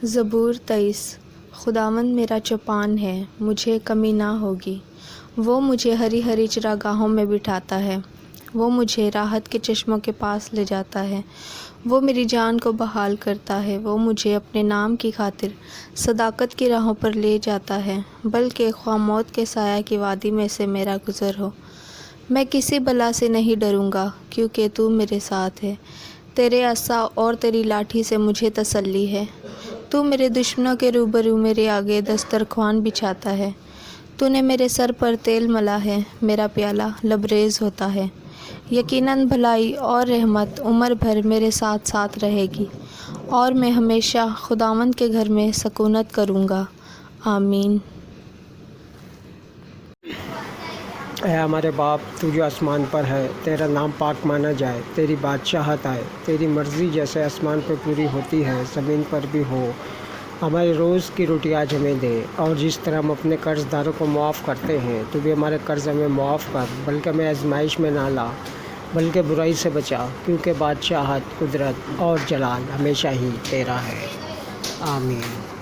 زبور 23۔ خداوند میرا چوپان ہے، مجھے کمی نہ ہوگی۔ وہ مجھے ہری ہری چراگاہوں میں بٹھاتا ہے، وہ مجھے راحت کے چشموں کے پاس لے جاتا ہے۔ وہ میری جان کو بحال کرتا ہے، وہ مجھے اپنے نام کی خاطر صداقت کی راہوں پر لے جاتا ہے، بلکہ خواہ موت کے سایہ کی وادی میں سے میرا گزر ہو، میں کسی بلا سے نہیں ڈروں گا، کیونکہ تو میرے ساتھ ہے۔ تیرے عصا اور تیری لاٹھی سے مجھے تسلی ہے۔ تو میرے دشمنوں کے روبرو میرے آگے دسترخوان بچھاتا ہے۔ تو نے میرے سر پر تیل ملا ہے، میرا پیالہ لبریز ہوتا ہے۔ یقیناً بھلائی اور رحمت عمر بھر میرے ساتھ ساتھ رہے گی، اور میں ہمیشہ خداوند کے گھر میں سکونت کروں گا۔ آمین۔ اے ہمارے باپ، تو جو آسمان پر ہے، تیرا نام پاک مانا جائے، تیری بادشاہت آئے، تیری مرضی جیسے آسمان پہ پوری ہوتی ہے زمین پر بھی ہو۔ ہمارے روز کی روٹی آج ہمیں دے، اور جس طرح ہم اپنے قرض داروں کو معاف کرتے ہیں، تو بھی ہمارے قرض ہمیں معاف کر، بلکہ ہمیں آزمائش میں نہ لا، بلکہ برائی سے بچا، کیونکہ بادشاہت، قدرت اور جلال ہمیشہ ہی تیرا ہے۔ آمین۔